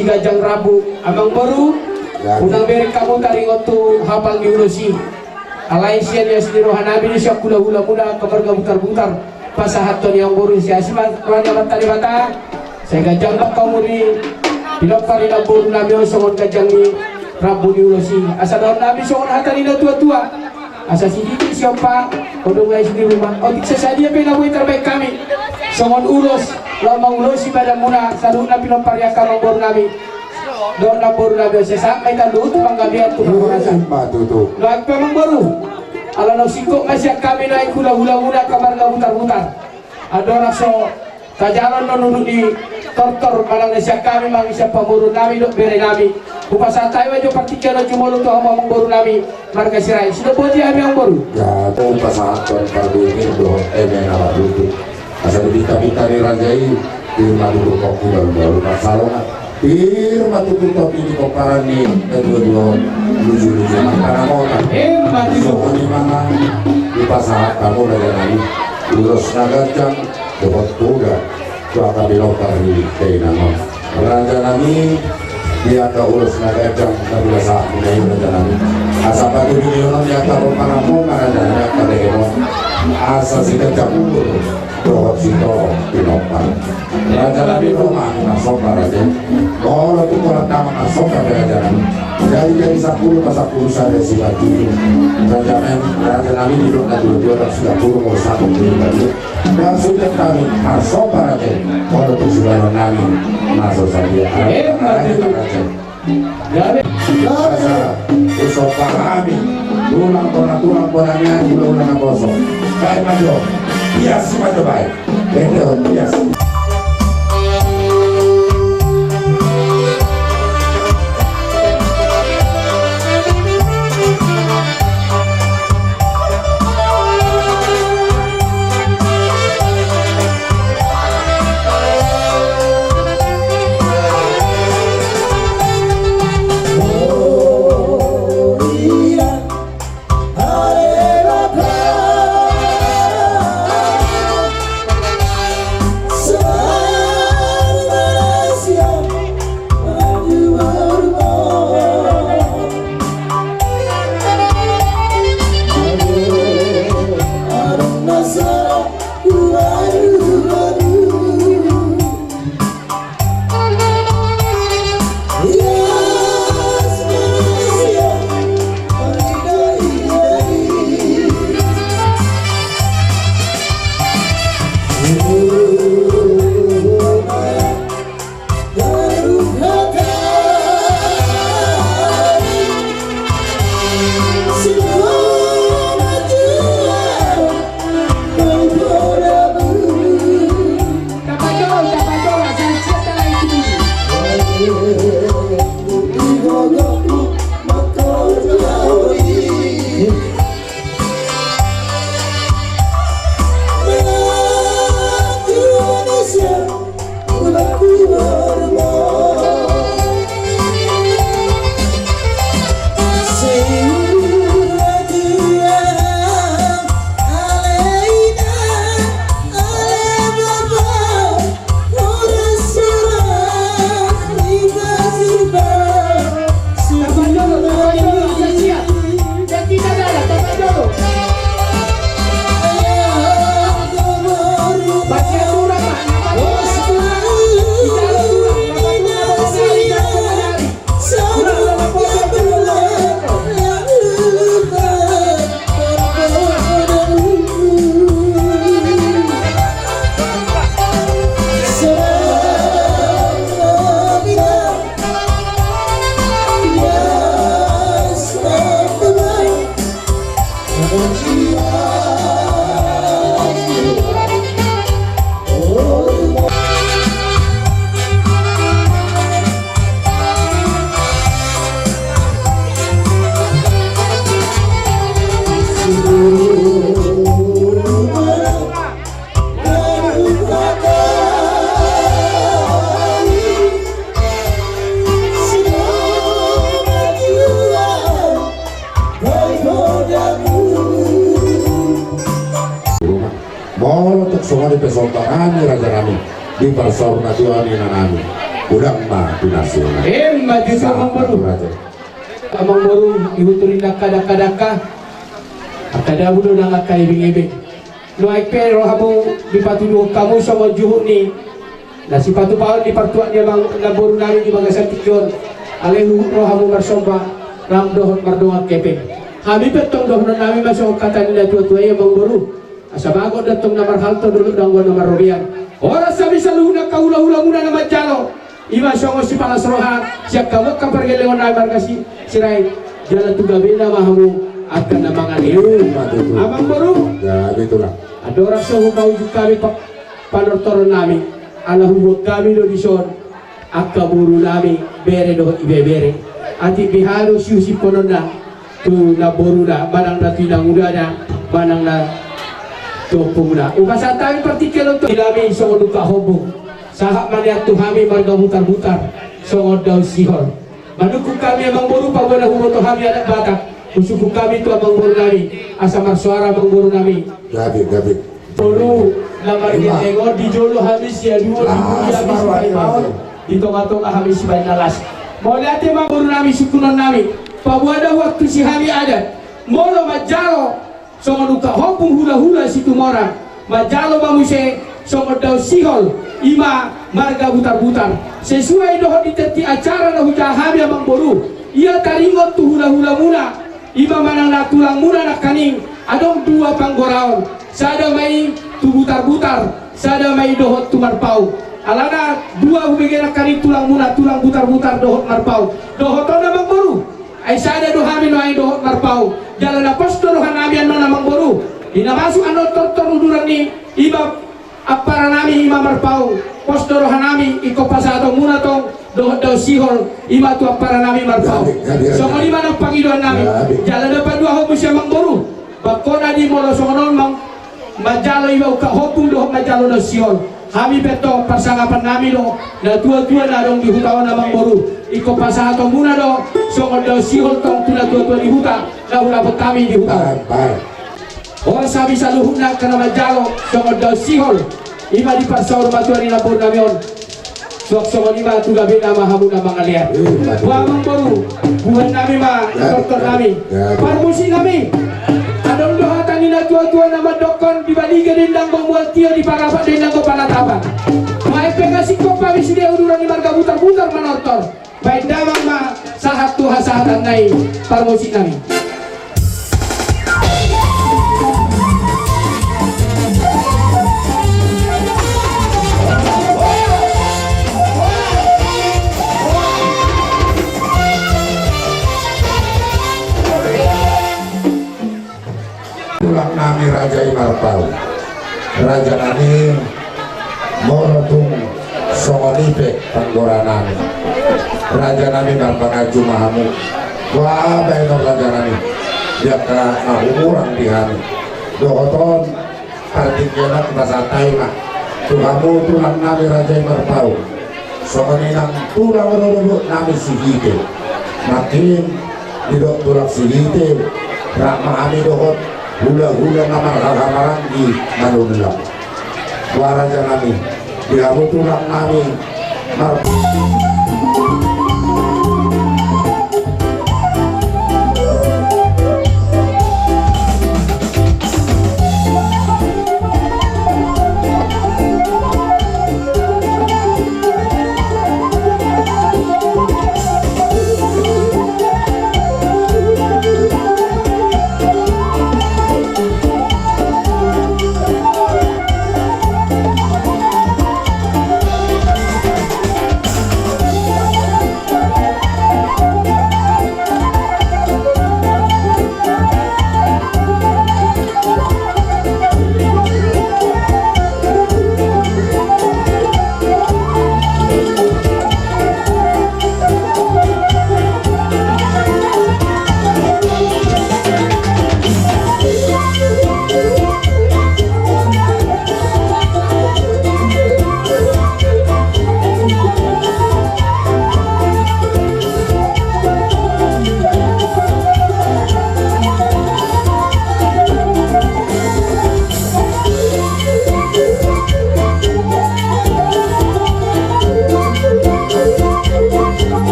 si Gajang Rabu abang baru unang beri kamu taring otu hafal diurusi alai sian ya sendiri hanabi ni siap hula-hula muda keluarga butar-butar pasahaton yang baru si asimat keluarga batari bata saya Gajang bakau muri pilot pari labur nabi songon Gajang ni Rabu diurusi asa daun nabi songon hatari na tua-tua asa sidiki siapa kodong guys di rumah otik sesadia penawai terbaik kami songon urus lama urusi pada muna saluna pilot pari akal labur nabi doon na baru nabi sesak may talut panggabihan tu pangarasan lahat pa mang baru ala no siko masya kami na hula-hula muna kamarga butar-butar adora so kajalan no nunuk di tortor malang nasya kami mang isya pamuru nami dok bere nami upasa tayo aja partikan no cuma luto hama mang baru nami marga sirai sudah buat dia yang baru ya tu pasahaton karbingin do nala dulu asal bita-bita ni rajai di madu kopi baru masalah firma tutup topi di koparani kedua-dua lucu-lucu karena mau kan di mana di pasar kamu dari nari urus nagajang dapat kuda tu akan dilokar di kainama raja nami dia akan urus nagajang dari biasa mulai raja nami asal batu milionan dia akan panamu raja nami akan demon asal si kecapur dohot sito pinopar raja nami rumah nasok raja kalau itu orang taman asok raja nami dari 10 ke 10 saya si baju raja nami hidup dan dua sudah turun mau satu baju dan sudah kami asok raja kalau itu sudah nami masuk saja raja usok kami tulang ponanya juga ulang kosong baik maju bias maju baik betul bias semua di pesoltangan raja kami di pasar nasional nami Udang mah nasional. Maju sa Amang Baru. Amang Baru ihuturin na kadaka-daka. Akada mo na nga kaibing-ibing. No ay pero hamo di patulog kamu sa majuho ni na si patupaon di partuan niya mang laboro namin di mga santikyon. Alehu ro hamo marsomba ramdohon mardongat kepeng. Kami petong dohon namin masuk kata nila tua-tua yung Amang Baru. Asa bago datong na marhalto dulu danggo na marobian. Oras sabi sa luna kaula-ula muna na majalo. Ima songo si palasroha siya kamot kapargelewan na markasi siray jalan tu gabi na mahamu akan na mga liu. Amang Baru. Ya itulah. Ada orang sahut kau kami panortoron nami. Alahubot kami do dison. Akaburu nami bere do ibe bere. Ati bihalo siusi ponon na tu na boru na manang na tinang uda na manang na topong na. Ubasa tayo partikel untuk ilami songo duka hobong. Sahak maniat tuhami marga mutar-mutar songo daw sihol. Manukuk kami Amang Baru pagwana humoto kami anak batak. Usuku kami tu Amang Baru nami asamar suara Amang Baru nami. Gabi. Dulu lamar tengok di jolo habis ya dua habis by power di tong-tong habis by nalas. Mau lihat Amang Baru nami sukunan nami. Pabuada waktu si hari ada. Molo majalo songo duka hopung hula-hula situ morang. Majalo mamuse songo daw sihol ima marga butar-butar sesuai dohon di teti acara na hujahami Amang Baru ia taringot tu hula-hula muna ima manang na tulang muna na kaning adong dua panggoraon sada mai tu butar-butar sada mai dohot tu marpau alana dua hubegena kaning tulang muna tulang butar-butar dohot marpau dohoton Amang Baru ay sada dohami no ay dohot marpau jalan na posto dohan ami ano Amang Baru inamasuk ano tortor uduran ni iba apara nami ima marpau postor hanami iko pasado muna tong daw sihol ima tu apara nami marpau songo lima ng Panginoon nami jalan dapat dua homo siya Amang Baru bakona di molo songo non mang majalo iba uka hopung do majalo daw sihol kami beto pasangapan nami do na tua-tua na dong di hutawan Amang Baru iko pasado muna do songo daw sihol tong tuna tua-tua di huta na hulapot kami di huta. Orang sabi sa luhut na kana majalo songo daw sihol ima di parsaur matuari na por namion sok lima tu gabi na mahamu na mga liat wa Amang Baru buhan nami ma doktor nami parmusi nami adong dohatan ina tua-tua na madokon di baliga din danggo mual tio di parapat din danggo panataban maep pengasih kopa bisi dia uduran di marga butar-butar manortor baik damang ma sahat tu hasahatan nai parmusi nami. Tulang nami Raja Imarpau Raja nami morotung songolipe panggoranan Raja nami marpangaju mahamu wah baino Raja nami dia ka umuran dihani dohoton artikelak basatai mah tuhamu tulang nami Raja Imarpau songoninang tulang rodobot nami sihite makin didok tulang sihite rakma ami dohot hula-hula namar hamaran di manunla waraja nami dihamu tulang nami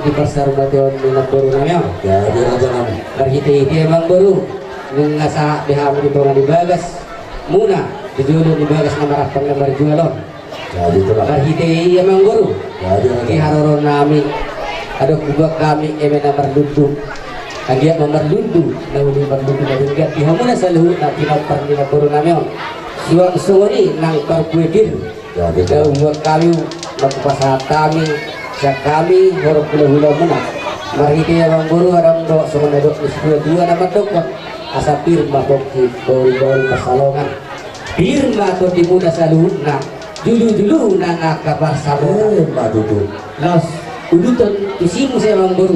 di pasar batuan minat baru namanya. Jadi raja nami. Berhiti-hiti emang baru nung nasa diham di bawah di bagas muna dijulun di bagas nama rapang nomor jualon. Jadi itulah. Berhiti emang baru Jadi di raja. haroron nami ada kubak kami emen nomor lundu agia nomor lundu namun nomor lundu na hingga di hamuna sa luhut na pinapar di baru namanya siwang sungoni nang parkuedir. Jadi Kita buat kami magpasa kami sa kami horok hula-hula muna mariti abang guru arang do sa mga do dua naman do asa pirma ko ki baul pasalongan pirma to di muna sa luhut na dulu na ngakabar sa mga Matutu. los uduton isimu sa abang guru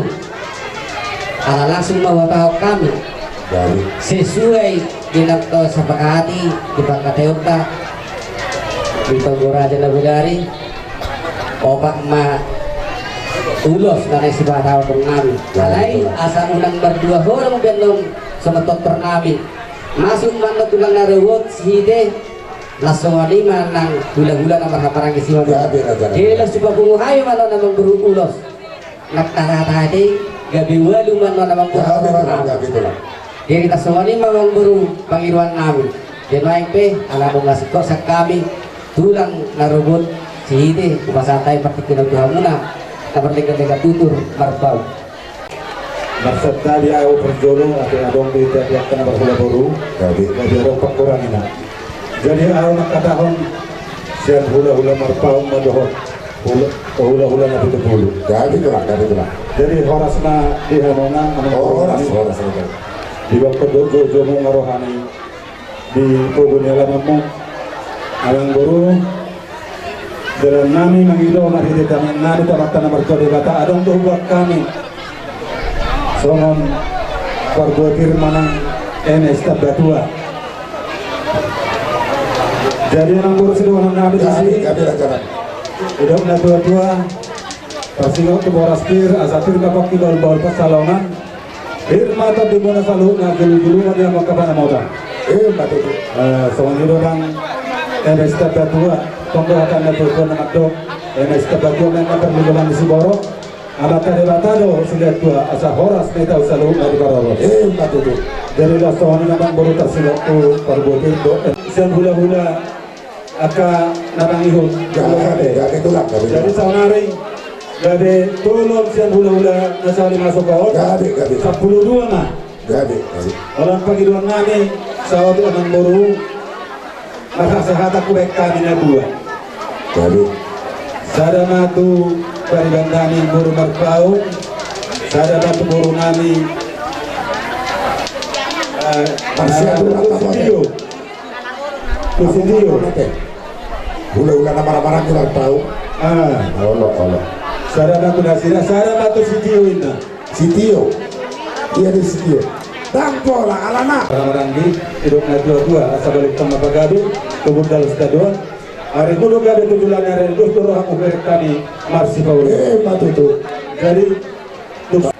ala langsung mawataw kami Jadi sesuai dengan sa pakahati di pagkateota di Tangguraja na Bulari opak ma ulos na rin si Bataw ng namin alay asa unang berdua horong benong sa matotor namin masuk man na tulang na rewot si Hide lasong lima ng hula-hula na makaparang isiwa Jadi raja nami. kilos si Papunguhayo man na namang beruulos nagtaratati gabi walu man na namang Jadi beruulos raja itulah. jadi kita semua ini memang buru pangiruan namin. Dan naik pe, anak mo ngasih kok sa kami tulang narubot si Hide, kupasatay pati kinagduhan muna, naperlega-lega tutur, marbau. Maksud tadi aku berjolong atau adong di tiap kena berhula baru. Jadi Jadi adong pakurang ina. Jadi aku nak katahon sian hula-hula marpau madohon. Hula-hula na itu bulu. jadi itulah. Jadi itulah. Jadi horasna di hanona Horas raja. di waktu jolong ngarohani di kebun alamanmu alang guru dalam nami mangido mahidi kami nari tamatana berkode kata adong tuh buat kami songon perbuatir manang enes tabatua jadi alang guru sido nabi di sini Jadi raja nami. hidup na tua-tua Pasigo ke Boraspir, Asatir kapak kibal bal pasalongan. Irma to di mana salu na gulu-gulu dia makabana moda. Matutu. Soalnya orang NS tua, tonggo akan na tua na makdo. NS tua na perluan di Siboro. Alat tadi batado sila tua asa horas neta salu na di Baroro. Matutu. Dari la soalnya nabang baru tersila tu perbuatin do. Sian hula-hula aka nabang ihun. Jadi itulah. Jadi saunari dari tolong siang hula-hula nasali masuk ke hotel. Jadi. 12 mah. Jadi. Orang pagi dua nani sawat aman boru. Maka sehat aku baik kami na dua. Jadi. Sada matu dari bandani boru marpau. Sada matu boru nani. Tusidio. Hula-hula na marah-marah kita tahu. Allah. Sada matu nasira. Sada matu sitio ina. Sitio. Dia di sitio. Tangko lah alana. Orang-orang hidup na dua-dua asa balik sama pagabi tubur dal stadion hari kudu gabe tujulan hari gusto roh aku berekani marsi pauli Matutu. jadi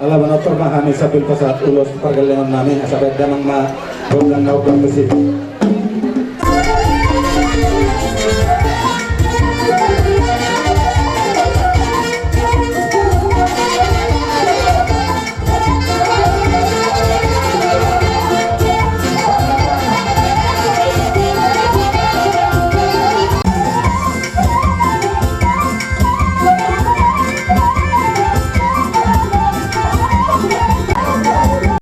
ala mana permahami sabil pasat ulos pergelengan nami asa damang ma bulan ngau bersih